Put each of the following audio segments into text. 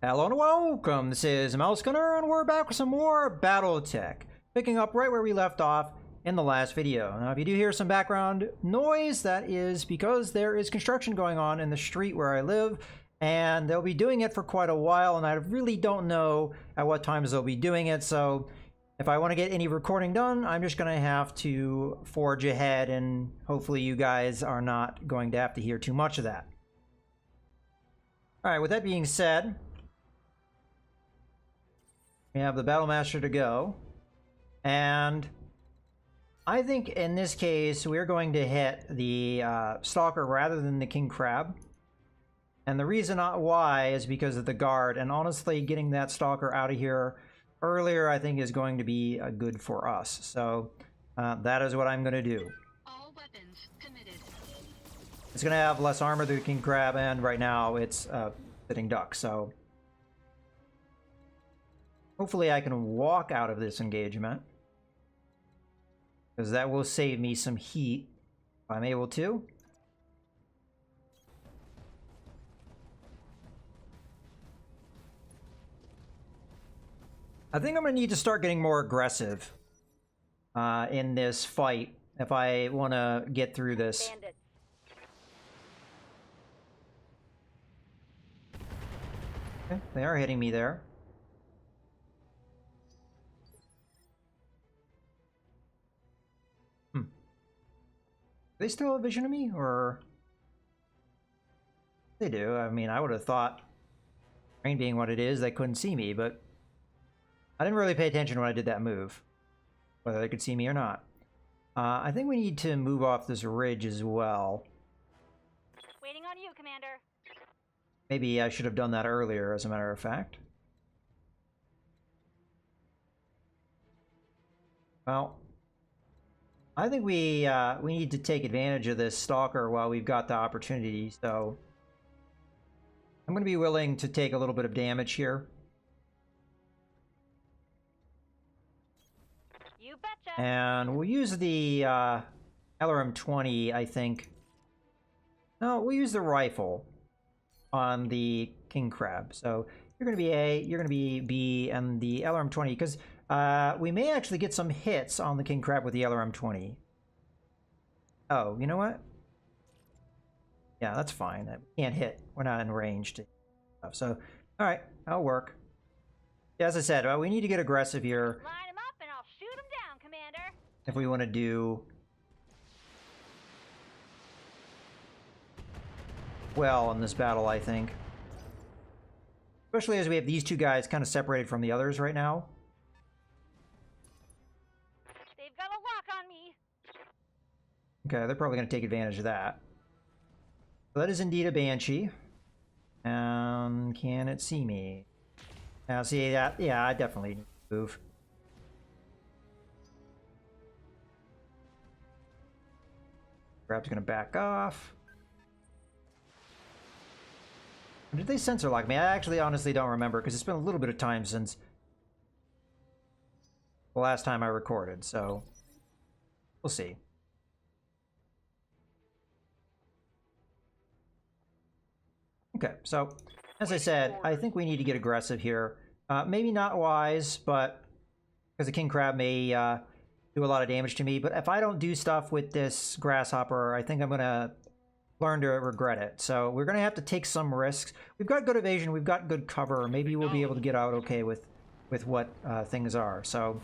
Hello and welcome, this is Mouse Gunner, and we're back with some more BattleTech, picking up right where we left off in the last video. Now, if you do hear some background noise, that is because there is construction going on in the street where I live, and they'll be doing it for quite a while, and I really don't know at what times they'll be doing it, so if I want to get any recording done, I'm just going to have to forge ahead, and hopefully you guys are not going to have to hear too much of that. Alright, with that being said, we have the Battlemaster to go, and I think in this case we're going to hit the Stalker rather than the King Crab, and the reason why is because of the guard, and honestly getting that Stalker out of here earlier I think is going to be good for us, so that is what I'm going to do. All weapons committed. It's going to have less armor than the King Crab, and right now it's sitting duck, so hopefully I can walk out of this engagement, because that will save me some heat if I'm able to. I think I'm going to need to start getting more aggressive in this fight if I want to get through this. Bandits. Okay, they are hitting me there. Do they still have vision of me, or they do? I mean, I would have thought, rain being what it is, they couldn't see me, but I didn't really pay attention when I did that move, whether they could see me or not. I think we need to move off this ridge as well. Waiting on you, Commander. Maybe I should have done that earlier, as a matter of fact. Well, I think we need to take advantage of this Stalker while we've got the opportunity, so I'm going to be willing to take a little bit of damage here. You betcha. And we'll use the LRM-20, I think. No, we'll use the rifle on the King Crab. So you're going to be A, you're going to be B, and the LRM-20, because we may actually get some hits on the King Crab with the LRM-20. Oh, you know what? Yeah, that's fine. We can't hit. We're not in range to stuff. So, all right, that'll work. Yeah, as I said, we need to get aggressive here. Line them up and I'll shoot them down, Commander. If we want to do well in this battle, I think. Especially as we have these two guys kind of separated from the others right now. They've got a lock on me. Okay, they're probably going to take advantage of that. So that is indeed a Banshee. Can it see me? Now, see that? Yeah, I definitely need to move. Crab's going to back off. Did they sensor lock me? I actually honestly don't remember, because it's been a little bit of time since the last time I recorded, so we'll see. Okay, so as I said, I think we need to get aggressive here. Maybe not wise, but because the King Crab may do a lot of damage to me, but if I don't do stuff with this Grasshopper, I think I'm going to learn to regret it. So we're going to have to take some risks. We've got good evasion, we've got good cover, maybe we'll be able to get out okay with what things are. So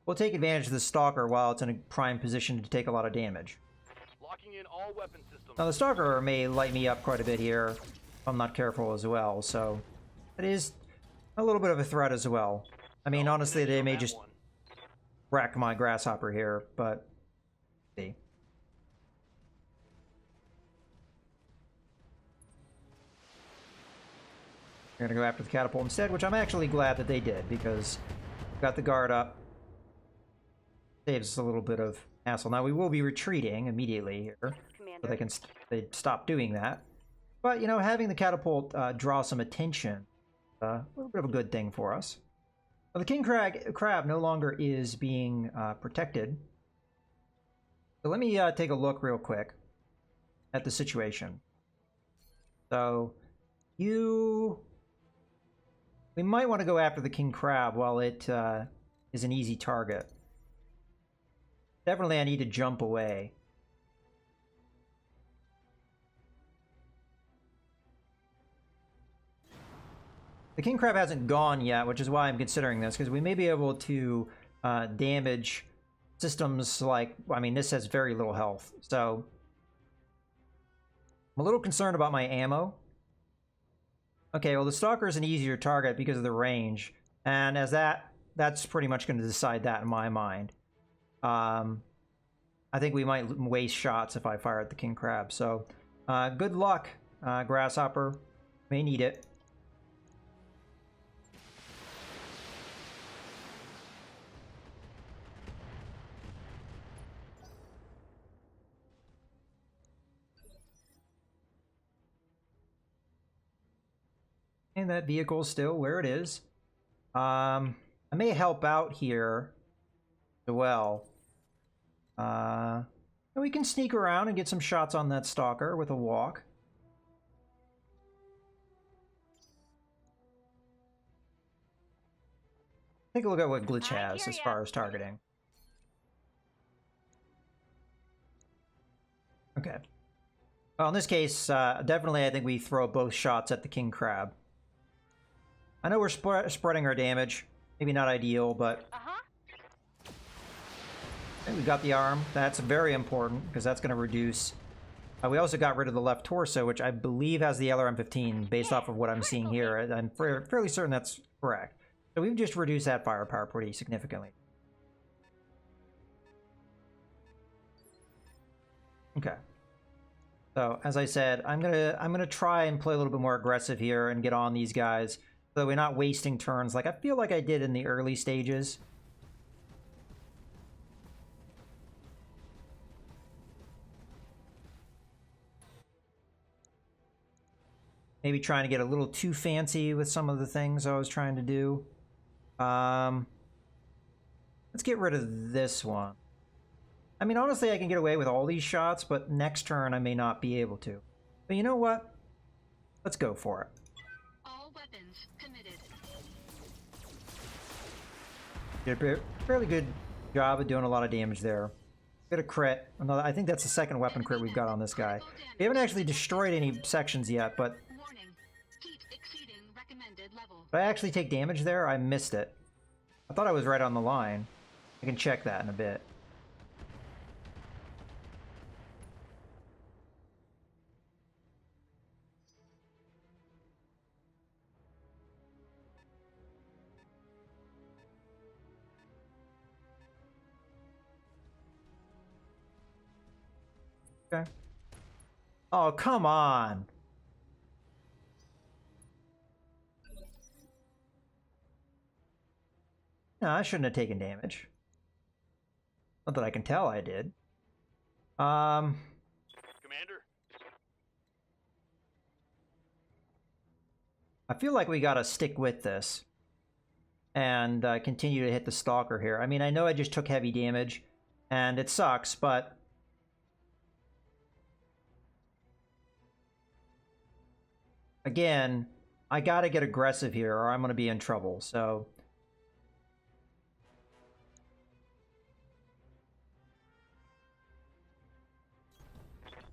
we'll take advantage of the Stalker while it's in a prime position to take a lot of damage. Locking in all weapon systems. Now the Stalker may light me up quite a bit here if I'm not careful as well, so it is a little bit of a threat as well. I mean, honestly, they may just wreck my Grasshopper here, but see. We're gonna go after the catapult instead, which I'm actually glad that they did, because we've got the guard up. Saves us a little bit of hassle. Now we will be retreating immediately here, Commander. so they stop doing that. But you know, having the catapult draw some attention, a little bit of a good thing for us. Well, the King Crab no longer is being protected. So let me take a look real quick at the situation. So You... We might want to go after the king crab while it is an easy target. Definitely I need to jump away. The king crab hasn't gone yet, which is why I'm considering this, because we may be able to damage systems like... I mean, this has very little health, so... I'm a little concerned about my ammo. Okay, well, the stalker is an easier target because of the range, and as that's pretty much going to decide that in my mind. I think we might waste shots if I fire at the king crab, so good luck, grasshopper. May need it. And that vehicle's still where it is. I may help out here as well. And we can sneak around and get some shots on that stalker with a walk. Take a look at what Glitch has as far as targeting. Okay. Well, in this case, definitely I think we throw both shots at the king crab. I know we're spreading our damage. Maybe not ideal, but... we got the arm. That's very important, because that's going to reduce... we also got rid of the left torso, which I believe has the LRM-15, based off of what I'm seeing here. I'm fairly certain that's correct. So we've just reduced that firepower pretty significantly. Okay. So, as I said, I'm gonna try and play a little bit more aggressive here and get on these guys, so that we're not wasting turns like I feel like I did in the early stages. Maybe trying to get a little too fancy with some of the things I was trying to do. Let's get rid of this one. I mean, honestly, I can get away with all these shots, but next turn I may not be able to. But you know what? Let's go for it. All weapons committed. Did a fairly good job of doing a lot of damage there. Get a crit. Another, I think that's the second weapon crit we've got on this guy. We haven't actually destroyed any sections yet, but... Warning. Heat exceeding recommended level. Did I actually take damage there? I missed it. I thought I was right on the line. I can check that in a bit. Okay. Oh, come on. No, I shouldn't have taken damage. Not that I can tell I did. Commander? I feel like we gotta stick with this. And continue to hit the stalker here. I mean, I know I just took heavy damage. And it sucks, but... Again, I gotta get aggressive here or I'm gonna be in trouble, so...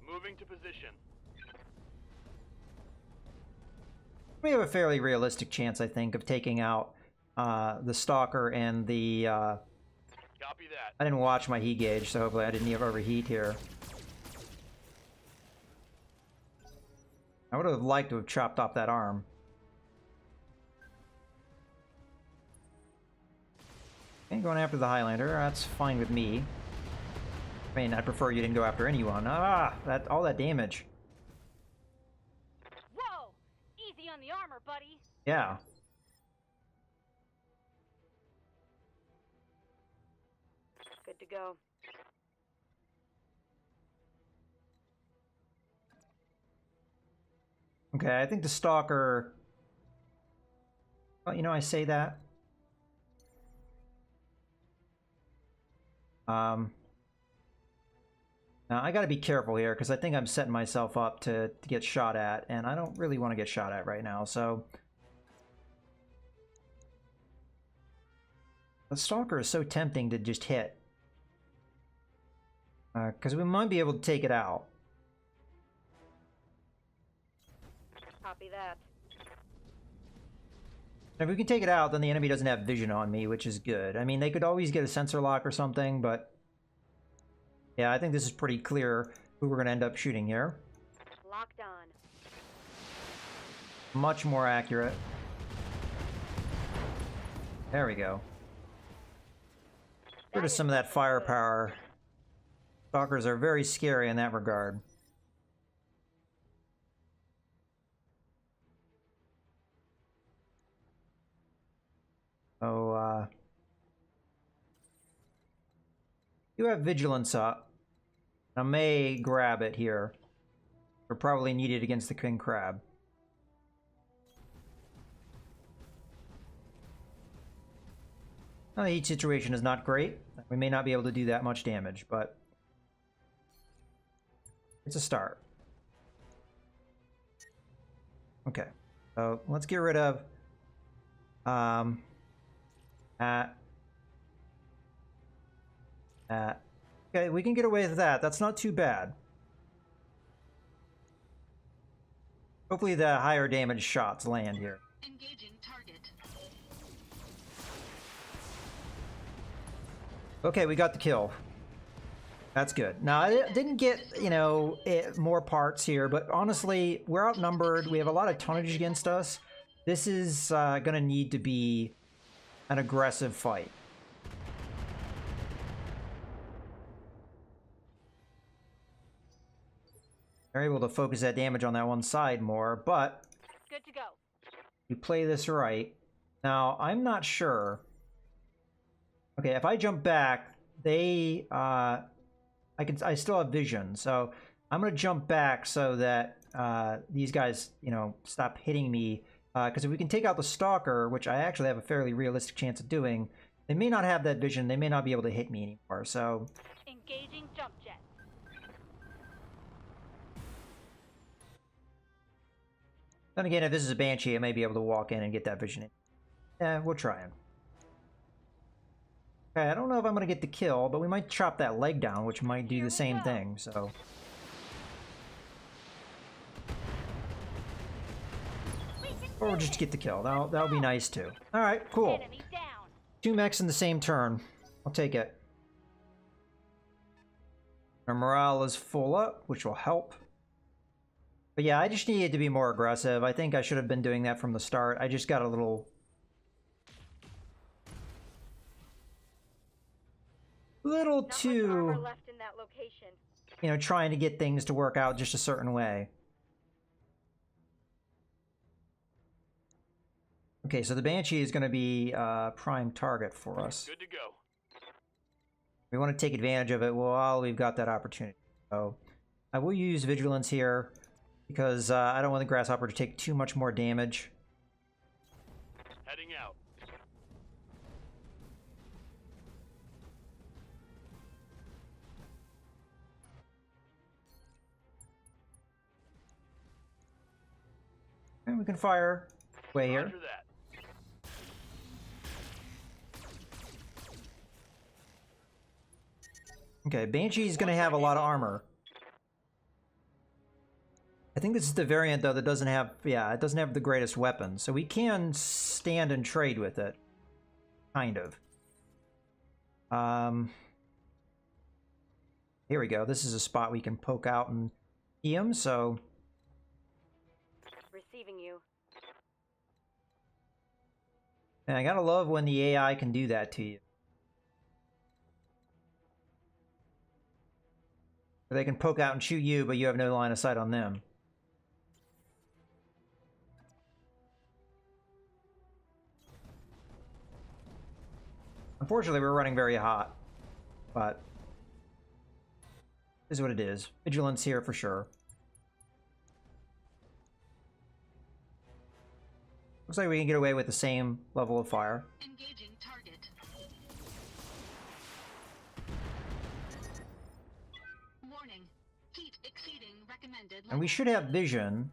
Moving to position. We have a fairly realistic chance, I think, of taking out the stalker and the... Copy that. I didn't watch my heat gauge, so hopefully I didn't even overheat here. I would have liked to have chopped off that arm. Okay, going after the Highlander, that's fine with me. I mean, I prefer you didn't go after anyone. Ah, all that damage. Whoa! Easy on the armor, buddy. Yeah. Good to go. Okay, I think the stalker... Well, you know, I say that. Now, I gotta be careful here, because I think I'm setting myself up to get shot at, and I don't really want to get shot at right now, so... The Stalker is so tempting to just hit. Because we might be able to take it out. Copy that. If we can take it out, then the enemy doesn't have vision on me, which is good. I mean, they could always get a sensor lock or something, but... Yeah, I think this is pretty clear who we're going to end up shooting here. Locked on. Much more accurate. There we go. Rid of some of that firepower. Stalkers are very scary in that regard. So, you have vigilance up. I may grab it here. We're probably needed against the king crab. Now, the heat situation is not great. We may not be able to do that much damage, but it's a start. Okay, so let's get rid of okay, we can get away with that. That's not too bad. Hopefully the higher damage shots land here. Engaging target. Okay, we got the kill. That's good. Now, I didn't get, you know, more parts here, but honestly, we're outnumbered. We have a lot of tonnage against us. This is going to need to be an aggressive fight. They're able to focus that damage on that one side more, but... Good to go. You play this right. Now, I'm not sure... Okay, if I jump back, they, I still have vision, so I'm gonna jump back so that these guys, you know, stop hitting me. Because if we can take out the Stalker, which I actually have a fairly realistic chance of doing, they may not have that vision. They may not be able to hit me anymore. So Engaging jump jet. then again, if this is a Banshee, I may be able to walk in and get that vision in. Yeah, we'll try it. Okay, I don't know if I'm going to get the kill, but we might chop that leg down, which might do the same thing, so... Or we'll just get the kill. That'll be nice, too. Alright, cool. Enemy down. 2 mechs in the same turn. I'll take it. Our morale is full up, which will help. But yeah, I just needed to be more aggressive. I think I should have been doing that from the start. I just got a little... Not much too, armor left in that location. you know, trying to get things to work out just a certain way. Okay, so the Banshee is going to be a prime target for us. Good to go. We want to take advantage of it while we've got that opportunity. So I will use Vigilance here because I don't want the Grasshopper to take too much more damage. Heading out. And we can fire way here. Roger that. Okay, Banshee's going to have a lot of armor. I think this is the variant, though, that doesn't have... Yeah, it doesn't have the greatest weapon. So we can stand and trade with it. Kind of. Here we go. This is a spot we can poke out and see him, so... Receiving you. And I gotta love when the AI can do that to you. They can poke out and shoot you, but you have no line of sight on them. Unfortunately, we're running very hot, but this is what it is. Vigilance here for sure. Looks like we can get away with the same level of fire. Engaging target. Warning. Extended And we level. should have vision.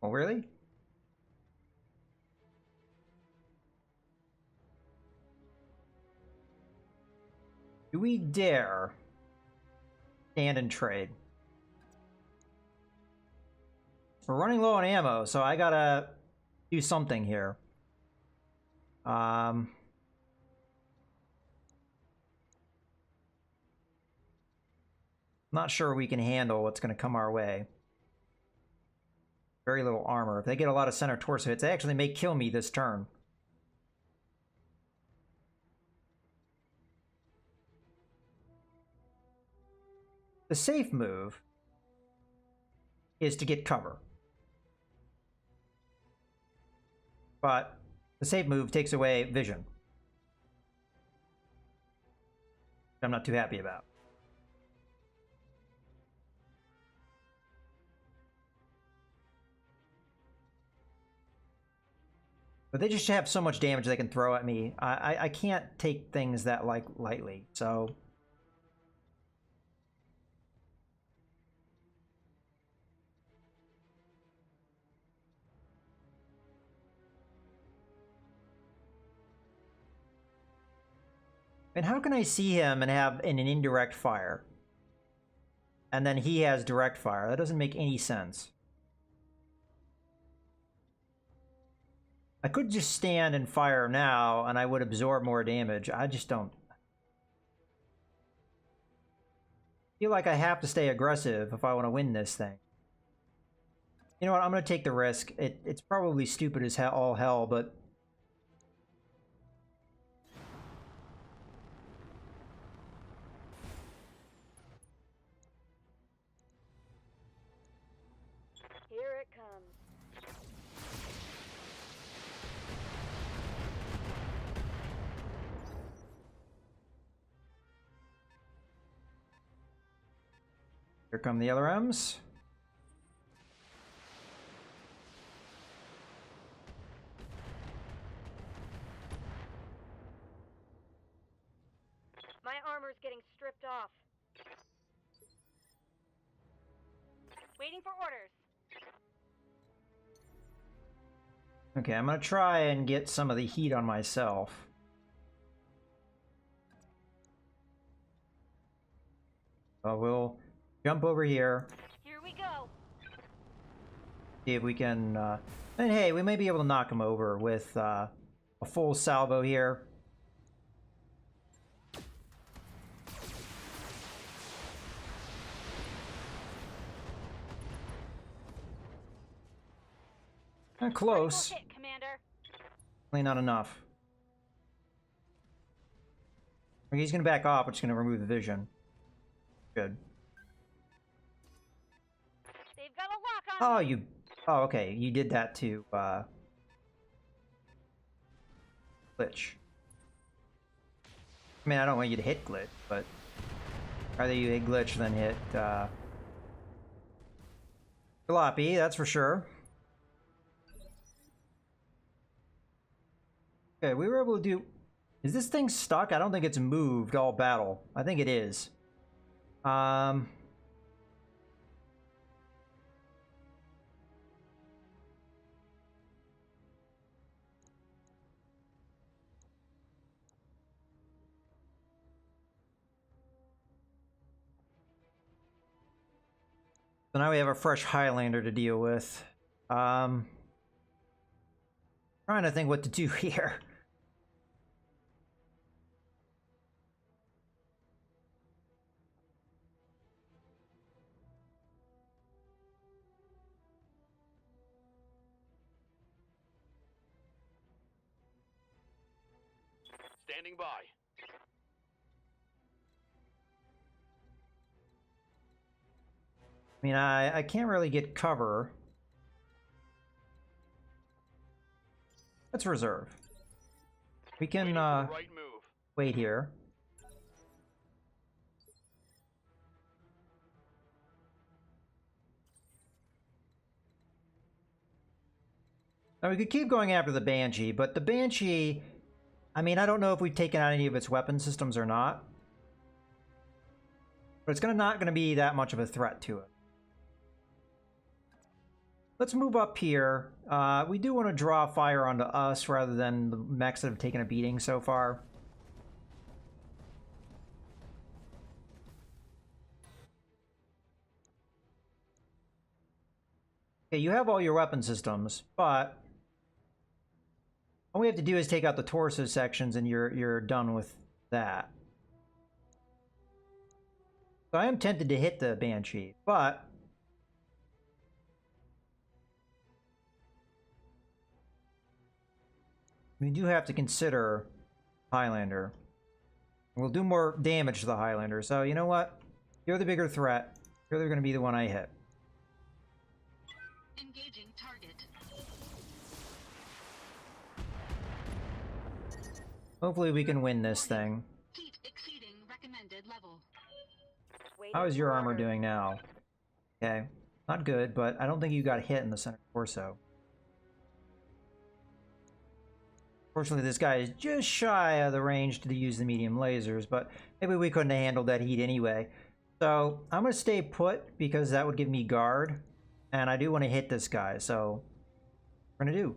Oh, really? Do we dare stand and trade? We're running low on ammo, so I gotta do something here. Not sure we can handle what's going to come our way. Very little armor. If they get a lot of center torso hits, they actually may kill me this turn. The safe move is to get cover. But the safe move takes away vision. I'm not too happy about. But they just have so much damage they can throw at me. I can't take things that lightly, so... And how can I see him and have an indirect fire? And then he has direct fire. That doesn't make any sense. I could just stand and fire now, and I would absorb more damage. I just don't feel like I have to stay aggressive if I want to win this thing. You know what? I'm going to take the risk. It's probably stupid as hell, all hell, but... Here it comes. Here come the LRMs. My armor's getting stripped off. Waiting for orders. Okay, I'm gonna try and get some of the heat on myself. So we'll jump over here, Here we go. see if we can... and hey, we may be able to knock him over with a full salvo here. Close. Critical hit, Commander. Only not enough. Okay, he's gonna back off, which is gonna remove the vision. Good. They've got a lock Oh, on me. you... Oh, okay. You did that to, glitch. I mean, I don't want you to hit glitch, but... rather you hit glitch than hit, Jalopy, that's for sure. Okay, we were able to do... Is this thing stuck? I don't think it's moved all battle. I think it is. So now we have a fresh Highlander to deal with. Trying to think what to do here. Standing by. I mean, I can't really get cover. Let's reserve. We can, Waiting for the right move. wait here. Now, we could keep going after the Banshee, but the Banshee... I mean, I don't know if we've taken out any of its weapon systems or not. But it's not going to be that much of a threat to it. Let's move up here. We do want to draw fire onto us rather than the mechs that have taken a beating so far. Okay, you have all your weapon systems, but all we have to do is take out the torso sections and you're done with that. So I am tempted to hit the Banshee, but we do have to consider Highlander. We'll do more damage to the Highlander, so you know what? You're the bigger threat. You're going to be the one I hit. Engaging target. Hopefully we can win this thing. Heat exceeding recommended level. Waiting How is your for armor orders. doing now? Okay. Not good, but I don't think you got hit in the center torso. Fortunately, this guy is just shy of the range to use the medium lasers, but maybe we couldn't have handled that heat anyway. So I'm going to stay put because that would give me guard, and I do want to hit this guy, so we're going to do.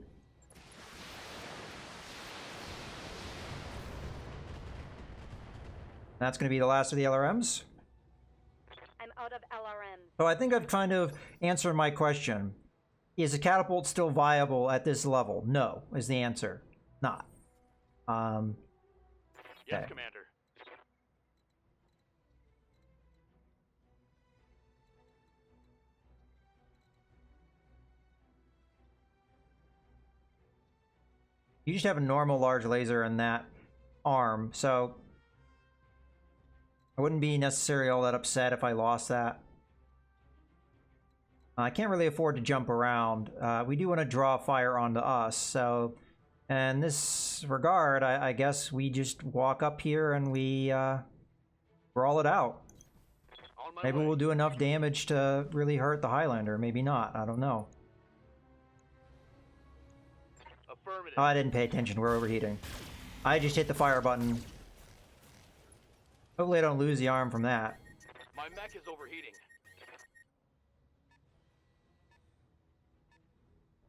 That's going to be the last of the LRMs. I'm out of LRMs. So I think I've kind of answered my question. Is a catapult still viable at this level? No, is the answer. Not. Yes, Okay. Commander. You just have a normal large laser in that arm, so I wouldn't be necessarily all that upset if I lost that. I can't really afford to jump around. We do want to draw fire onto us, so in this regard, I guess we just walk up here and we brawl it out. On my Maybe way. we'll do enough damage to really hurt the Highlander. Maybe not. I don't know. Affirmative. Oh, I didn't pay attention. We're overheating. I just hit the fire button. Hopefully I don't lose the arm from that. My mech is overheating.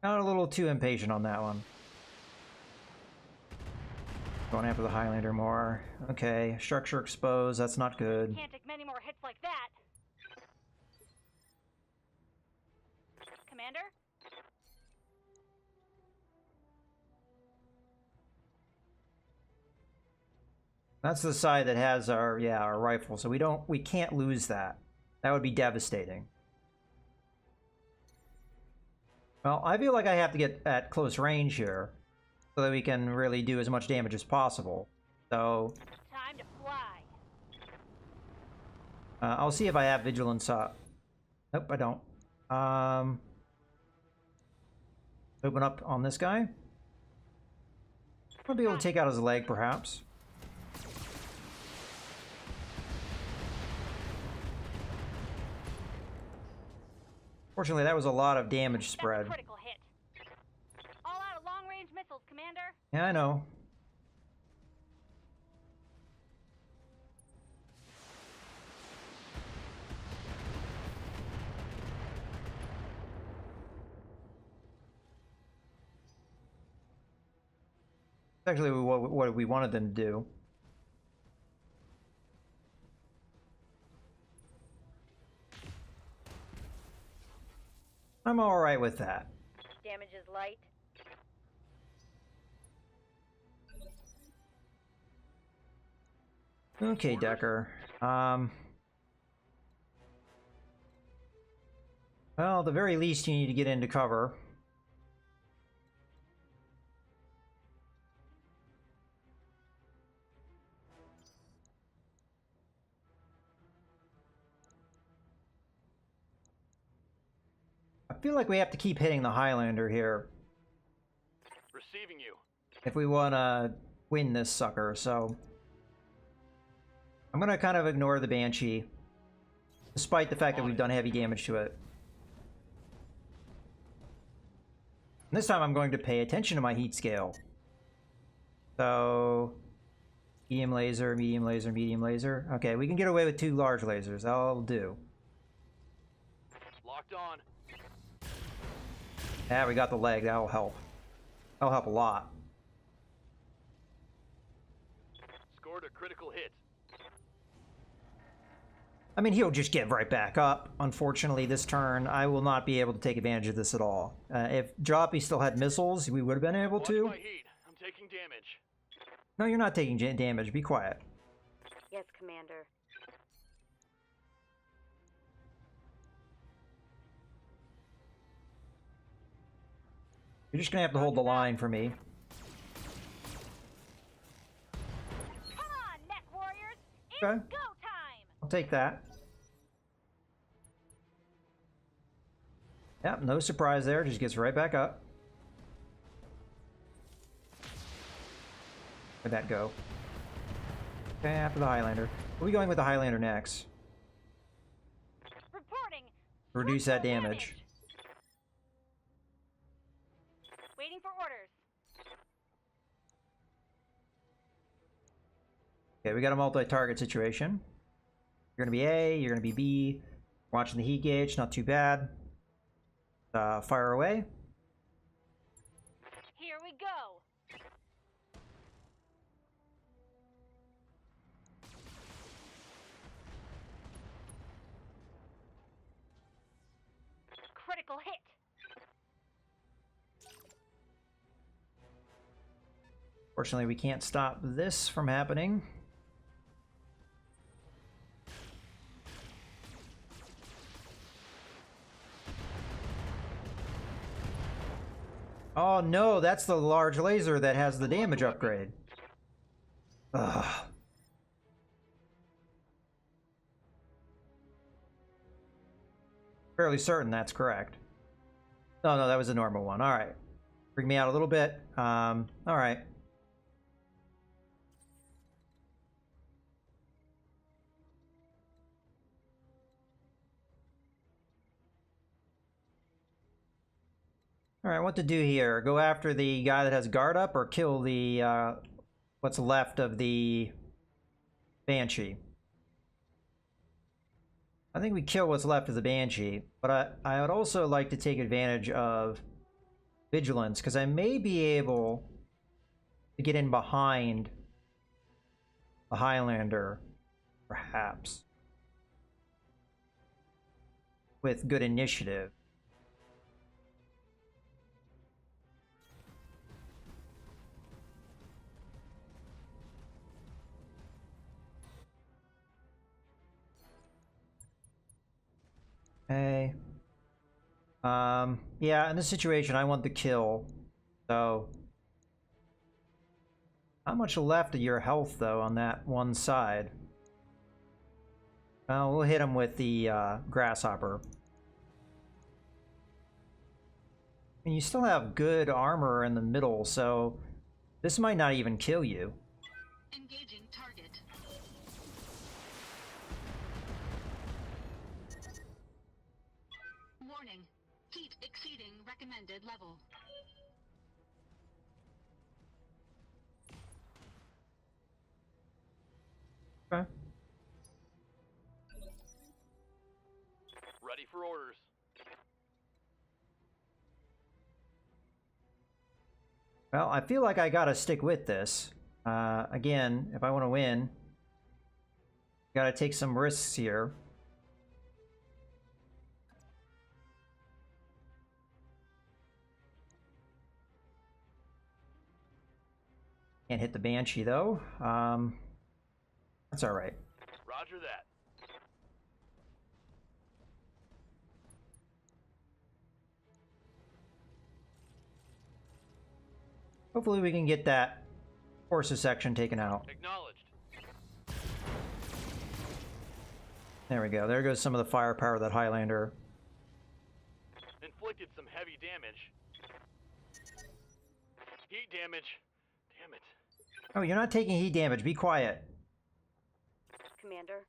Got a little too impatient on that one. Going after the Highlander more. Okay, structure exposed. That's not good. Can't take many more hits like that. Commander? That's the side that has our our rifle. So we can't lose that. That would be devastating. Well, I feel like I have to get at close range here so that we can really do as much damage as possible. So Time to fly. I'll see if I have vigilance up. Nope, I don't. Open up on this guy. I'll be able to take out his leg, perhaps. Fortunately, that was a lot of damage That's a spread. critical hit. All out of long-range missiles, Commander. Yeah, I know. Actually, what we wanted them to do. I'm alright with that. Damage is light. Okay, Decker. Well, at the very least, you need to get into cover. I feel like we have to keep hitting the Highlander here Receiving you. if we want to win this sucker, so I'm going to kind of ignore the Banshee, despite the fact that we've done heavy damage to it. And this time I'm going to pay attention to my heat scale. So Medium laser, medium laser, medium laser. Okay, we can get away with 2 large lasers. That'll do. Locked on. Yeah, we got the leg. That'll help. That'll help a lot. Scored a critical hit. I mean, he'll just get right back up. Unfortunately, this turn, I will not be able to take advantage of this at all. If Joppy still had missiles, we would have been able Watch to. my heat. I'm taking damage. No, you're not taking damage. Be quiet. Yes, Commander. You're just gonna have to hold the line for me. Come on, mech warriors! It's Okay. go time! I'll take that. Yep, no surprise there. Just gets right back up. Where'd that go? Okay, after the Highlander. We'll be going with the Highlander next. Reporting. Reduce that Structural damage. Waiting for orders. Okay, we got a multi-target situation. You're gonna be A, you're gonna be B. Watching the heat gauge, not too bad. Fire away. Here we go. Critical hit. Fortunately, we can't stop this from happening. Oh no, that's the large laser that has the damage upgrade. Ugh. Fairly certain that's correct. No, no, that was a normal one. All right. Bring me out a little bit. All right. All right, what to do here? Go after the guy that has guard up or kill the, what's left of the Banshee? I think we kill what's left of the Banshee, but I would also like to take advantage of Vigilance, because I may be able to get in behind the Highlander, perhaps, with good initiative. Okay. Yeah, in this situation, I want the kill. So, not much left of your health, though, on that one side. Well, we'll hit him with the Grasshopper. And you still have good armor in the middle, so this might not even kill you. Engaging target. Warning. Heat exceeding recommended level. Okay. Ready for orders. Well, I feel like I gotta stick with this. Again, if I want to win, gotta take some risks here. Can't hit the Banshee, though. That's alright. Roger that. Hopefully we can get that forces section taken out. Acknowledged. There we go. There goes some of the firepower of that Highlander. Inflicted some heavy damage. Heat damage. Damn it. Oh, you're not taking heat damage. Be quiet. Commander.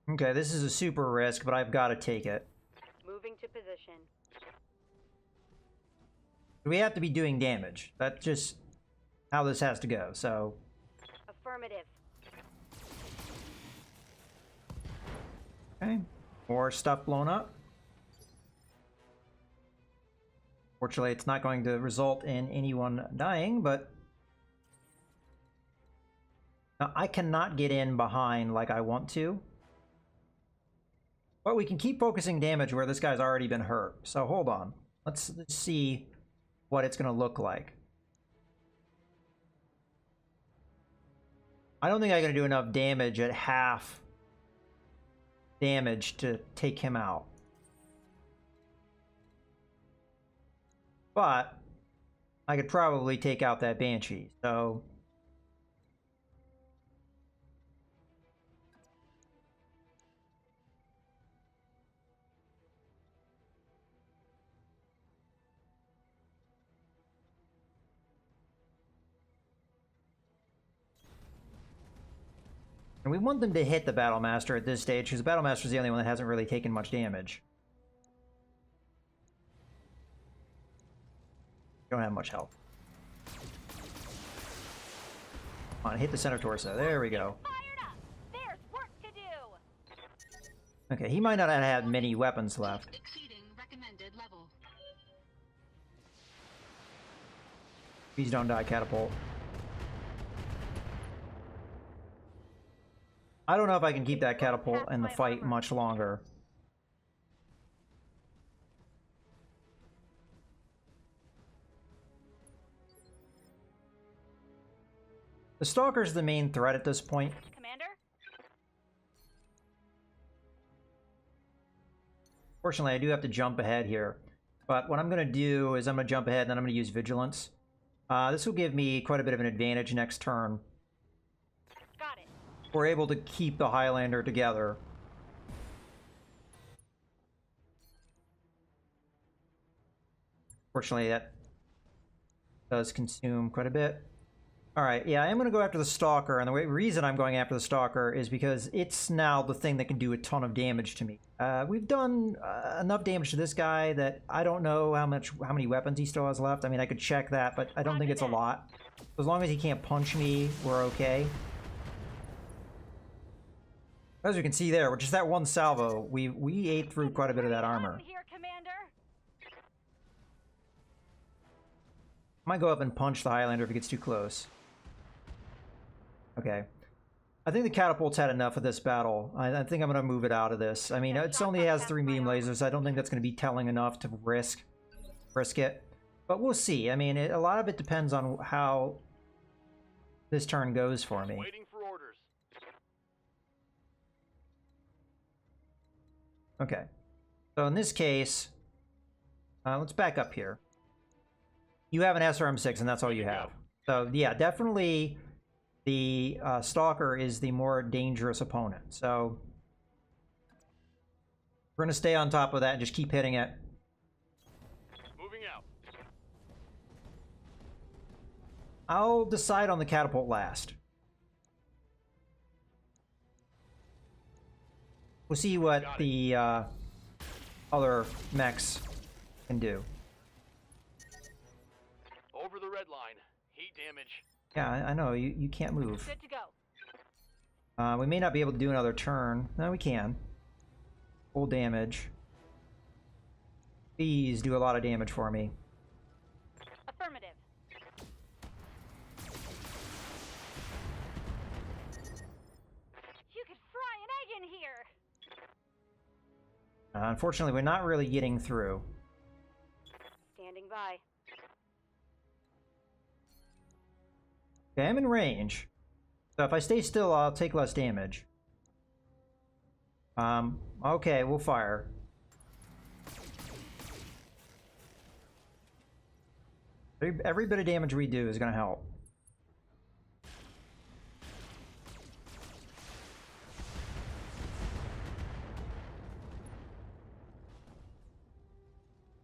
Okay, this is a super risk, but I've got to take it. Moving to position. We have to be doing damage. That's just how this has to go, so... Affirmative. Okay. More stuff blown up. Fortunately, it's not going to result in anyone dying, but... Now, I cannot get in behind like I want to. But we can keep focusing damage where this guy's already been hurt. So hold on. Let's see what it's going to look like. I don't think I'm going to do enough damage at half damage to take him out. But I could probably take out that Banshee, so... And we want them to hit the Battlemaster at this stage, because the Battlemaster is the only one that hasn't really taken much damage. Don't have much health. Come on, hit the center torso. There we go. Fired up. There's work to do. Okay, he might not have had many weapons left. Exceeding recommended level. Please don't die, catapult. I don't know if I can keep that catapult in the fight much longer. The Stalker's the main threat at this point. Commander? Fortunately, I do have to jump ahead here. But what I'm going to do is I'm going to jump ahead and then I'm going to use Vigilance. This will give me quite a bit of an advantage next turn. Got it. We're able to keep the Highlander together. Fortunately, that does consume quite a bit. Alright, yeah, I am going to go after the Stalker, and the reason I'm going after the Stalker is because it's now the thing that can do a ton of damage to me. We've done enough damage to this guy that I don't know how many weapons he still has left. I mean, I could check that, but I don't think it's a lot. As long as he can't punch me, we're okay. As you can see there, with just that one salvo, we ate through quite a bit of that armor. Here, Commander. I might go up and punch the Highlander if he gets too close. Okay. I think the catapult's had enough of this battle. I think I'm going to move it out of this. I mean, it only has 3 medium lasers. I don't think that's going to be telling enough to risk it. But we'll see. I mean, a lot of it depends on how this turn goes for me. Waiting for orders. Okay. So in this case, let's back up here. You have an SRM-6, and that's all you have. So yeah, definitely the Stalker is the more dangerous opponent. So we're going to stay on top of that and just keep hitting it. Moving out. I'll decide on the catapult last. We'll see what the other mechs can do. Over the red line. Heat damage. Yeah, I know. You can't move. Good to go. We may not be able to do another turn. No, we can. Full damage. Please do a lot of damage for me. Affirmative. You could fry an egg in here. Unfortunately, we're not really getting through. Standing by. Okay, I'm in range. So if I stay still, I'll take less damage. Okay, we'll fire. Every bit of damage we do is going to help.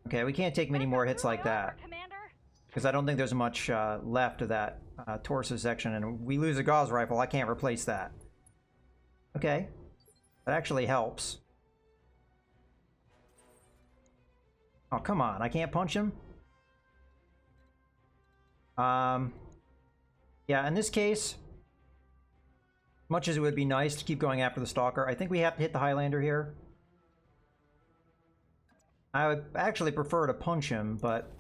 Okay, we can't take many more hits like that, because I don't think there's much left of that torso section, and we lose a Gauss rifle, I can't replace that. Okay, that actually helps. Oh, come on, I can't punch him? Yeah, in this case, much as it would be nice to keep going after the Stalker, I think we have to hit the Highlander here. I would actually prefer to punch him, but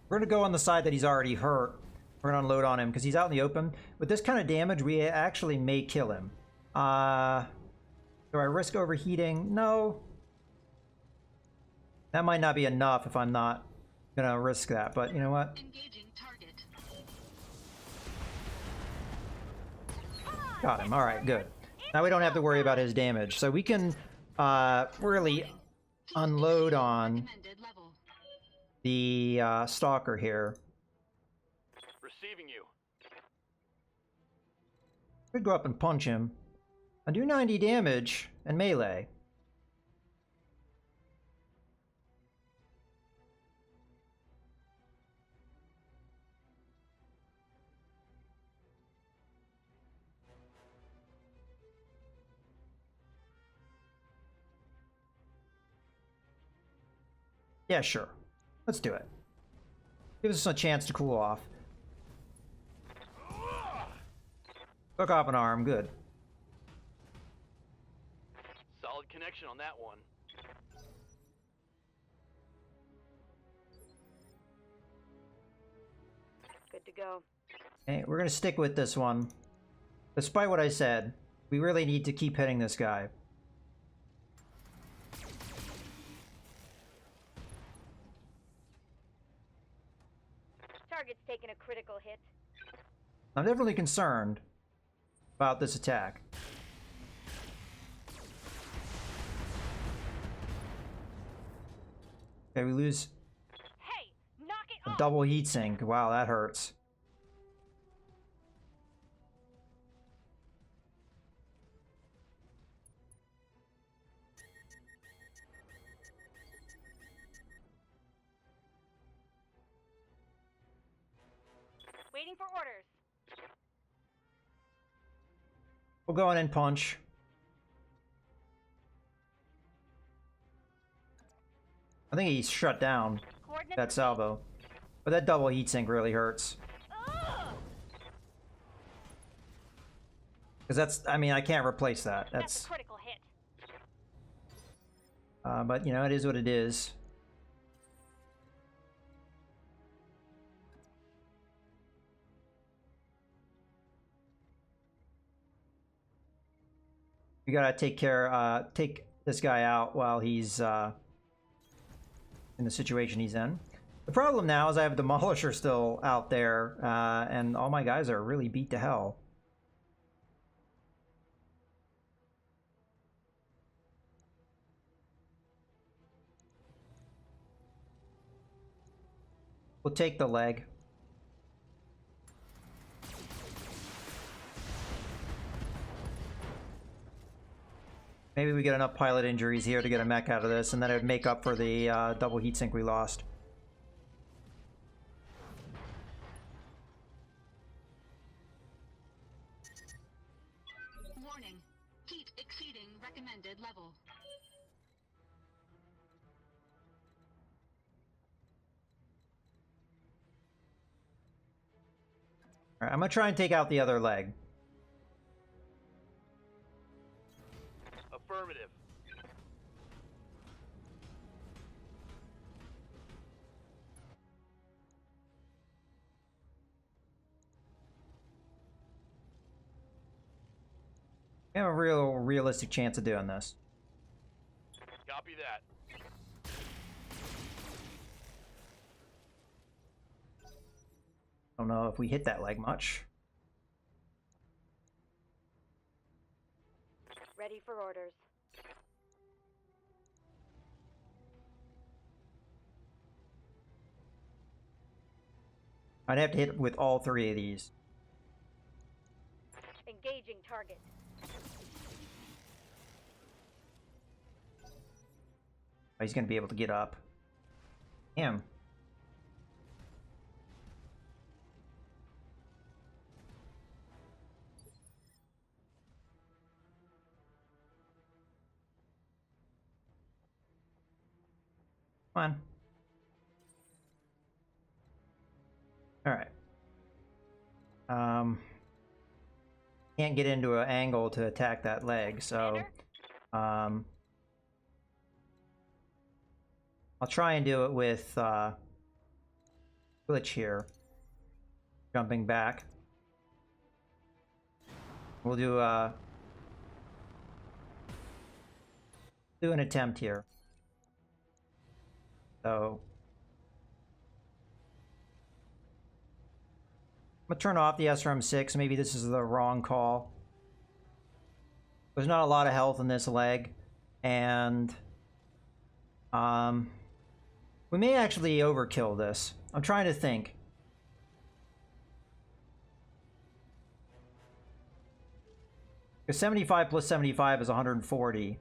we're going to go on the side that he's already hurt. We're going to unload on him because he's out in the open. With this kind of damage, we actually may kill him. Do I risk overheating? No. That might not be enough if I'm not going to risk that, but you know what? Engaging target. Got him. All right, good. Now we don't have to worry about his damage. So we can really unload on Recommended level. the Stalker here. Receiving you. Could go up and punch him. I do 90 damage and melee. Yeah, sure. Let's do it. Give us a chance to cool off. Took off an arm, good. Solid connection on that one. Good to go. Okay, we're gonna stick with this one. Despite what I said, we really need to keep hitting this guy. Target's taking a critical hit. I'm definitely concerned about this attack. Okay, we lose Hey, knock it a off! double heat sink. Wow, that hurts. Waiting for orders. We'll go in and punch. I think he's shut down Coordinates. that salvo. But that double heat sink really hurts. Ugh! Because that's, I mean, I can't replace that. That's That's, a critical hit. but you know, it is what it is. We gotta take this guy out while he's in the situation he's in. The problem now is I have Demolisher still out there, and all my guys are really beat to hell. We'll take the leg. Maybe we get enough pilot injuries here to get a mech out of this, and then it would make up for the double heatsink we lost. Warning. Heat exceeding recommended level. Alright, I'm gonna try and take out the other leg. Affirmative. We have a realistic chance of doing this. Copy that. Don't know if we hit that leg much. Ready for orders. I'd have to hit with all three of these. Engaging target. Oh, he's gonna be able to get up. Him. Come on. All right. Can't get into an angle to attack that leg, so I'll try and do it with glitch here. Jumping back. We'll do an attempt here. So I'm gonna turn off the SRM-6. Maybe this is the wrong call. There's not a lot of health in this leg, and we may actually overkill this. I'm trying to think. Because 75 plus 75 is 140.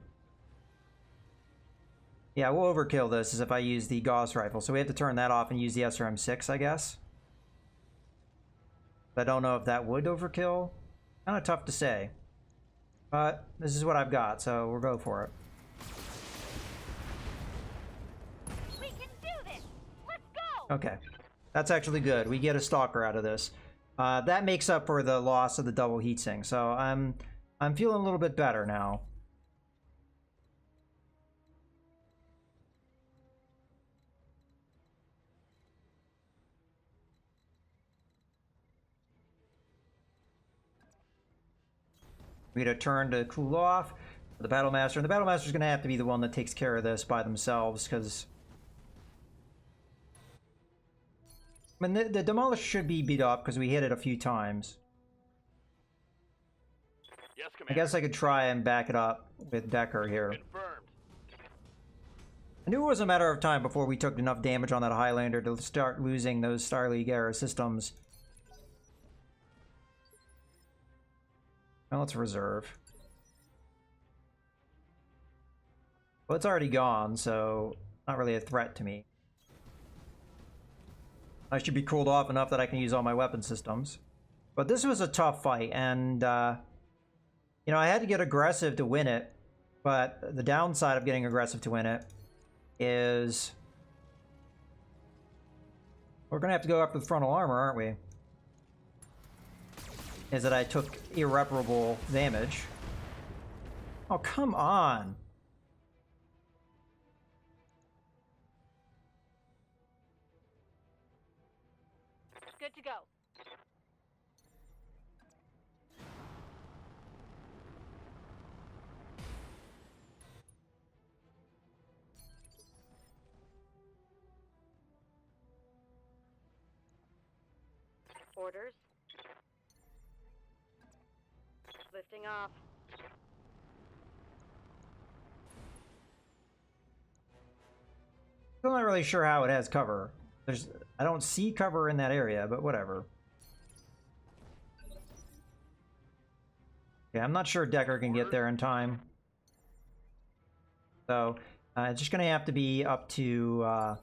Yeah, we'll overkill this as if I use the Gauss rifle. So we have to turn that off and use the SRM-6, I guess. I don't know if that would overkill. Kind of tough to say. But this is what I've got, so we'll go for it. We can do this. Let's go. Okay. That's actually good. We get a stalker out of this. That makes up for the loss of the double heatsink. So I'm feeling a little bit better now. We get a turn to cool off the Battle Master. And the Battle Master is going to have to be the one that takes care of this by themselves, because I mean, the Demolisher should be beat up because we hit it a few times. Yes, I Commander. guess I could try and back it up with Decker here. Confirmed. I knew it was a matter of time before we took enough damage on that Highlander to start losing those Star League era systems. Now let's reserve. Well, it's already gone, so not really a threat to me. I should be cooled off enough that I can use all my weapon systems. But this was a tough fight, and you know, I had to get aggressive to win it, but the downside of getting aggressive to win it is we're gonna have to go after the frontal armor, aren't we? Is that I took irreparable damage. Oh, come on. Good to go. Orders. Lifting off. I'm not really sure how it has cover. I don't see cover in that area, but whatever. Yeah, I'm not sure Decker can get there in time. So, it's just gonna have to be up to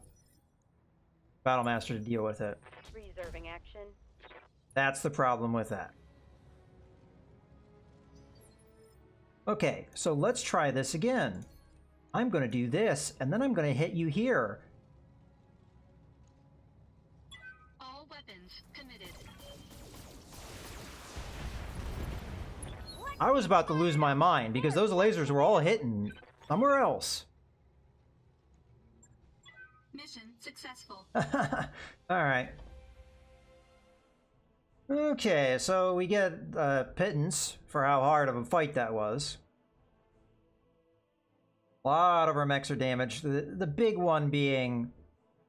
Battlemaster to deal with it. Reserving action. That's the problem with that. Okay, so let's try this again. I'm gonna do this, and then I'm gonna hit you here. All weapons committed. I was about to lose my mind because those lasers were all hitting somewhere else. Mission successful. Alright. Okay, so we get a pittance for how hard of a fight that was. A lot of our mechs are damaged. The big one being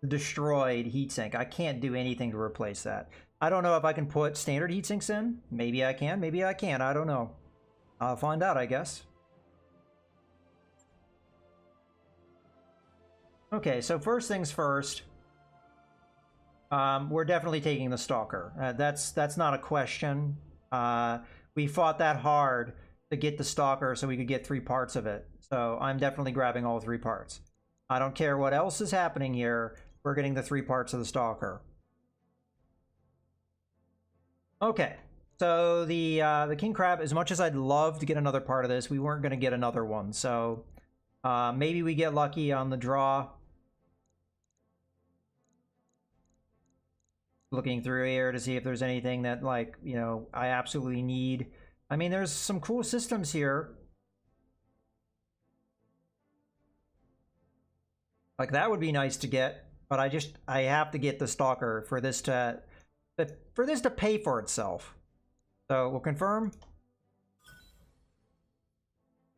the destroyed heatsink. I can't do anything to replace that. I don't know if I can put standard heatsinks in. Maybe I can, maybe I can't. I don't know. I'll find out, I guess. Okay, so first things first. We're definitely taking the Stalker. That's not a question. We fought that hard to get the Stalker so we could get 3 parts of it. So I'm definitely grabbing all 3 parts. I don't care what else is happening here. We're getting the 3 parts of the Stalker. Okay, so the King Crab, as much as I'd love to get another part of this, we weren't going to get another one. So maybe we get lucky on the draw. looking through here to see if there's anything that, like, you know, I absolutely need. I mean, there's some cool systems here. Like, that would be nice to get, but I have to get the Stalker for this to pay for itself. So we'll confirm.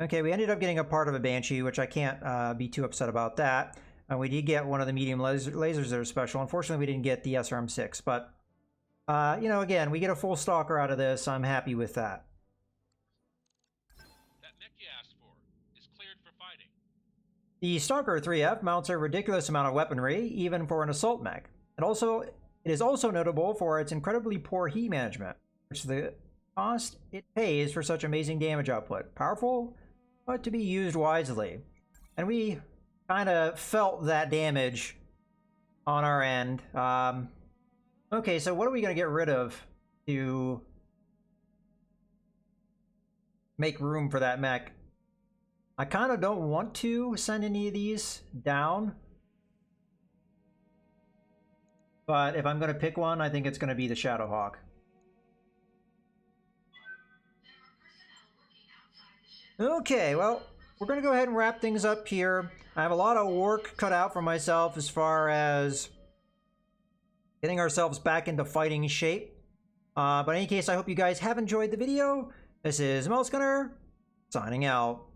Okay, we ended up getting a part of a Banshee, which I can't be too upset about that. And we did get one of the medium lasers that are special. Unfortunately, we didn't get the SRM-6, but, you know, again, we get a full Stalker out of this. I'm happy with that. That mech you asked for is cleared for fighting. The Stalker 3F mounts a ridiculous amount of weaponry, even for an assault mech. It is also notable for its incredibly poor heat management, which is the cost it pays for such amazing damage output. Powerful, but to be used wisely. And we kind of felt that damage on our end. Okay, so what are we going to get rid of to make room for that mech? I kind of don't want to send any of these down. But if I'm going to pick one, I think it's going to be the Shadowhawk. Okay, well, we're going to go ahead and wrap things up here. I have a lot of work cut out for myself as far as getting ourselves back into fighting shape. But in any case, I hope you guys have enjoyed the video. This is Mouse Gunner, signing out.